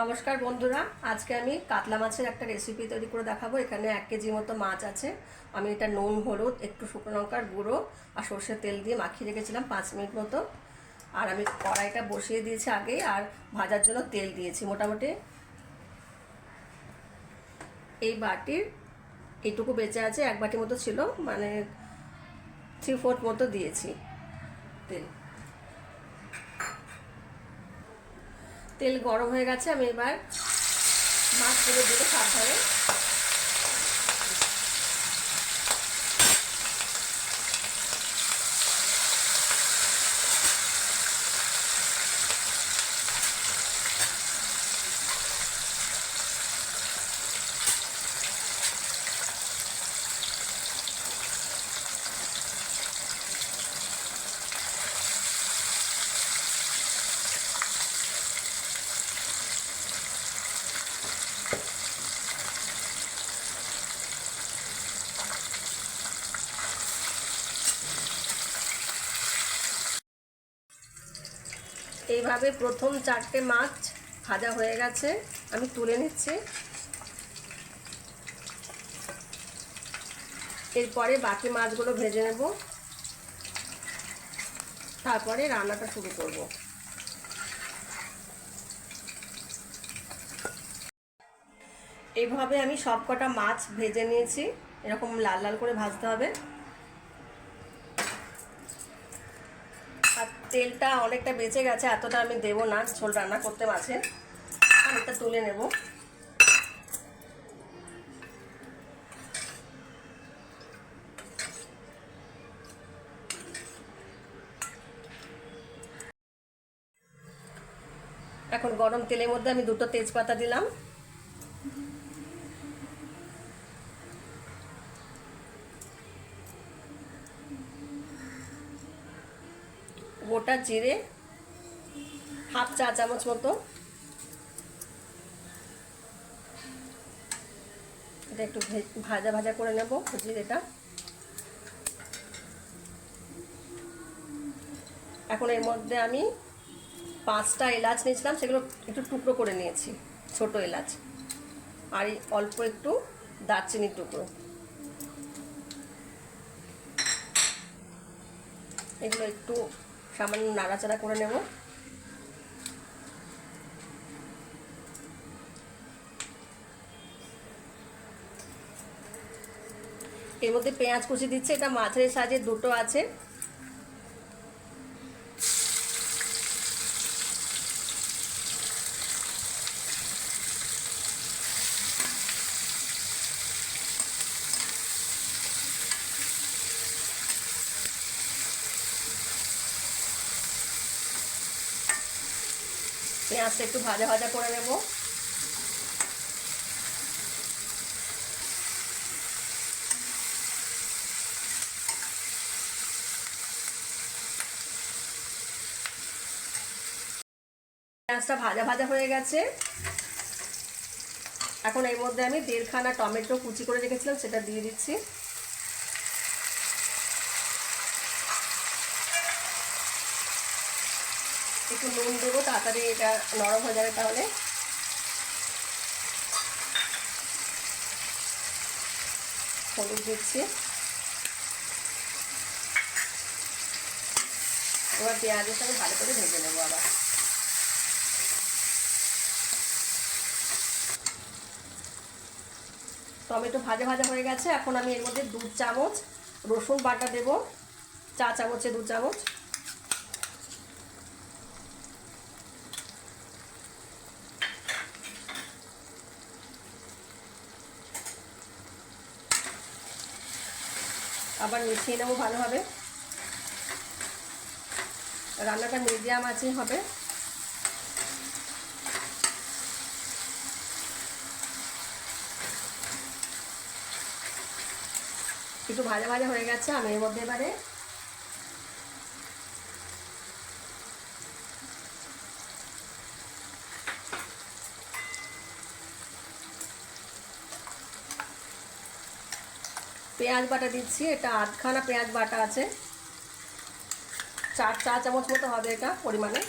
নমস্কার বন্ধুরা, আজকে আমি কাতলা মাছের একটা রেসিপি তৈরি করে দেখাবো। এখানে 1 কেজি মতো মাছ আছে। আমি এটা নুন, হলুদ, একটু শুকনো লঙ্কার গুঁড়ো আর সর্ষের তেল দিয়ে মাখিয়ে রেখেছিলাম 5 মিনিট মতো। আর আমি কড়াইটা বসিয়ে দিয়েছি আগেই, আর ভাজার জন্য তেল দিয়েছি মোটামুটি এই বাটির এইটুকু বেঁচে আছে, 1 বাটি মতো ছিল, মানে 3/4 মতো দিয়েছি তেল। তেল গরম হয়ে গেছে, আমি এবার মাছগুলো দিয়ে সাবধানে এইভাবে প্রথম 4টে মাছ ভাজা হয়ে গেছে, আমি তুলে নিচ্ছি। এরপরে বাকি মাছগুলো ভেজে নেব, তারপরে রান্নাটা শুরু করব। এইভাবে আমি সবকটা মাছ ভেজে নিয়েছি, এরকম লাল লাল করে ভাজতে হবে। আর তেলটা অনেকটা বেঁচে গেছে, এতটা আমি দেবো না ঝোল রান্না করতে মাছের। আমি এটা তুলে নেব। এখন গরম তেলের মধ্যে আমি 2টো তেজপাতা দিলাম, গোটা জিরে 1/2 চা চামচ মতো, এটা একটু ভাজা ভাজা করে নেব জিরেটা। এখন এর মধ্যে আমি 5টা এলাচ নিয়েছিলাম, সেগুলো একটু টুকরো করে নিয়েছি, ছোট এলাচ। আর অল্প একটু দারচিনির টুকরো, এগুলো একটু সামান্য নাড়াচাড়া করে নেব। এর মধ্যে পেঁয়াজ কুচি দিচ্ছে, এটা মাঝারি সাইজের 2টো আছে। পেঁয়াজটা একটু ভাজা ভাজা করে নেব। পেঁয়াজটা ভাজা ভাজা হয়ে গেছে। এখন এর মধ্যে আমি 1.5 খানা টমেটো কুচি করে রেখেছিলাম, সেটা দিয়ে দিচ্ছি। একটু নুন দেবো, তাড়াতাড়ি এটা নরম হয়ে যাবে। তাহলে হলুদ দিচ্ছি। এবার পেঁয়াজের সঙ্গে ভালো করে ভেজে নেবো আবার। টমেটো ভাজা ভাজা হয়ে গেছে। এখন আমি এর মধ্যে 2 চামচ রসুন বাটা দেব, চা চামচে 2 চামচ। আবার মিশিয়ে নেবো ভালোভাবে। রান্নাটা মিডিয়াম আঁচে হবে। একটু ভাজা ভাজা হয়ে গেছে, আমি এর মধ্যে এবারে পেঁয়াজ বাটা দিচ্ছি। এটা 8 খানা পেঁয়াজ বাটা আছে, 4 চা চামচ মতো হবে এটা পরিমাণে।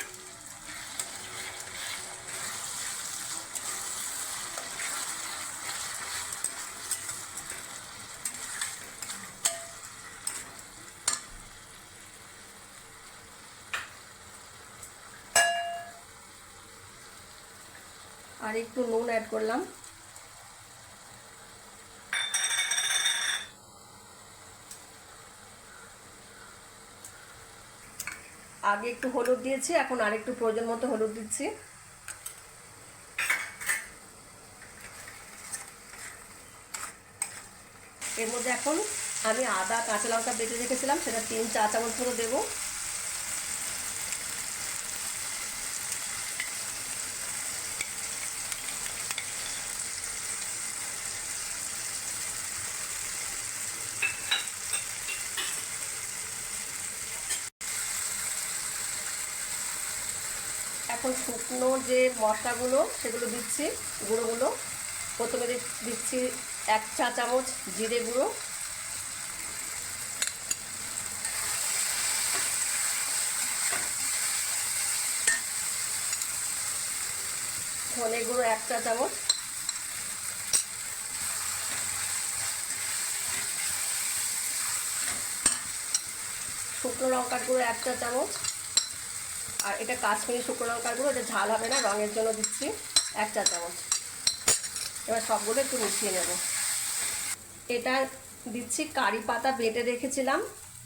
আর একটু নুন অ্যাড করলাম। আগে একটু হলুদ দিয়েছি, এখন আর একটু প্রয়োজন মতো হলুদ দিচ্ছি। এর মধ্যে এখন আমি আদা কাঁচা লঙ্কা বেটে রেখেছিলাম, সেটা 3 চা চামচ মতো দেবো। এখন শুকনো যে মশলাগুলো সেগুলো দিচ্ছি, গুঁড়োগুলো। প্রথমে দিচ্ছি 1 চা চামচ জিরে গুঁড়ো, ধনে গুঁড়ো 1 চা চামচ, শুকনো লঙ্কার গুঁড়ো 1 চা চামচ, আর এটা কাশ্মীরি শুকনো লঙ্কার গুঁড়ো, এটা ঝাল হবে না, রঙের জন্য দিচ্ছি 1 চা চামচ। এবার সবগুলো একটু মিশিয়ে নেব। এটা দিচ্ছি কারি পাতা বেটে রেখেছিলাম,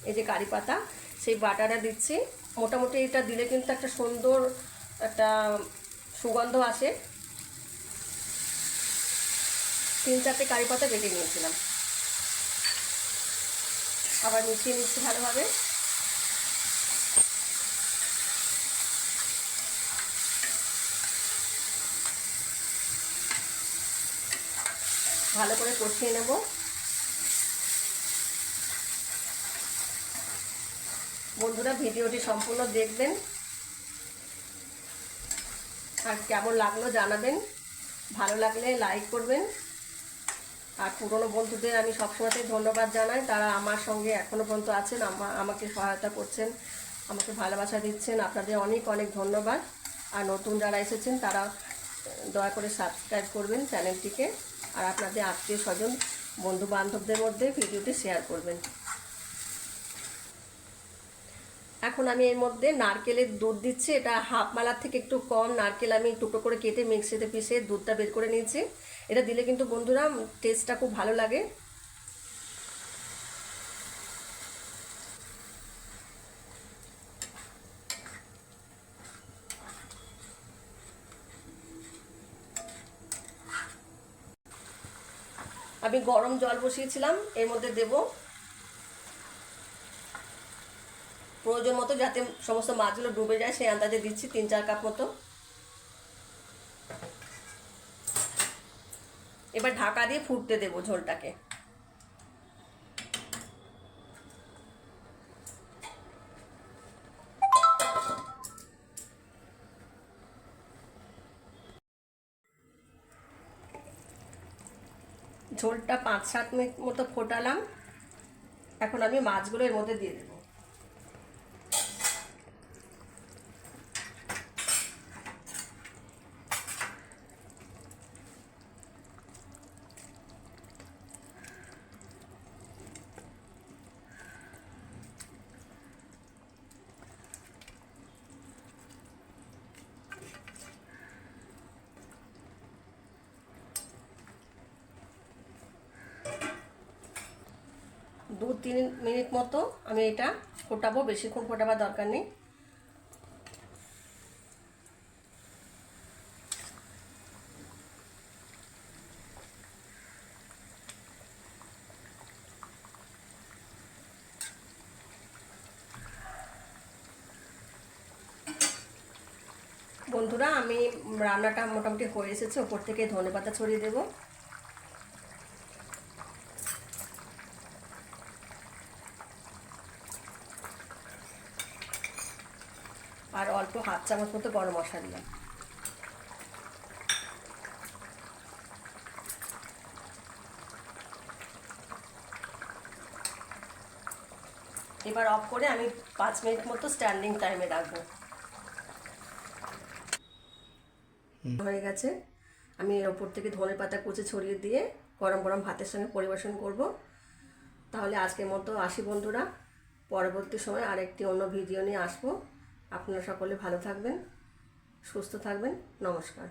এই যে কারি পাতা, সেই বাটাটা দিচ্ছি। মোটামুটি এটা দিলে কিন্তু একটা সুন্দর একটা সুগন্ধ আসে। 3-4টে কারি পাতা বেটে নিয়েছিলাম। আবার মিশিয়ে নিচ্ছি ভালোভাবে। ভালো করে কষিয়ে নেব। বন্ধুরা, ভিডিওটি সম্পূর্ণ দেখবেন আর কেমন লাগলো জানাবেন। ভালো লাগলে লাইক করবেন। আর পুরনো বন্ধুদের আমি সবসময়তেই ধন্যবাদ জানাই, তারা আমার সঙ্গে এখনও পর্যন্ত আছেন, আমাকে সহায়তা করছেন, আমাকে ভালোবাসা দিচ্ছেন। আপনাদের অনেক অনেক ধন্যবাদ। আর নতুন যারা এসেছেন তারা দয়া করে সাবস্ক্রাইব করবেন চ্যানেলটিকে, আর আপনাদের আত্মীয় স্বজন বন্ধু বান্ধবদের মধ্যে ভিডিওটি শেয়ার করবেন। এখন আমি এর মধ্যে নারকেলের দুধ দিচ্ছি। এটা হাফ মালার থেকে একটু কম নারকেল আমি টুকরো করে কেটে মিক্সিতে পিষে দুধটা বের করে নিয়েছি। এটা দিলে কিন্তু বন্ধুরা টেস্টটা খুব ভালো লাগে। আমি গরম জল বসিয়েছিলাম, এর মধ্যে দেব প্রয়োজন মতো, যাতে সমস্ত মাছগুলো ডুবে যায় সেই আন্দাজে দিচ্ছি 3-4 কাপ মতো। এবার ঢাকা দিয়ে ফুটতে দেব ঝোলটাকে। ঝোলটা 5-7 মিনিট মতো ফোটালাম। এখন আমি মাছগুলো এর মধ্যে দিয়ে দেব। দু 3 মিনিট মতো আমি এটা ফোটাবো, বেশিক্ষণ ফোটাবার দরকার নেই। বন্ধুরা, আমি রান্নাটা মোটামুটি হয়ে এসেছে, ওপর থেকে ধনেপাতা ছড়িয়ে দেব। আর অল্প হাফ চামচ মতো গরম মশলা দিলাম। এবার অফ করে আমি 5 মিনিট মতো স্ট্যান্ডিং টাইমে রাখবো। হয়ে গেছে। আমি এর ওপর থেকে ধনেপাতা কুচি ছড়িয়ে দিয়ে গরম গরম ভাতের সঙ্গে পরিবেশন করব। তাহলে আজকের মতো আসি বন্ধুরা, পরবর্তী সময় আরেকটি অন্য ভিডিও নিয়ে আসবো। আপনারা সকলে ভালো থাকবেন, সুস্থ থাকবেন। নমস্কার।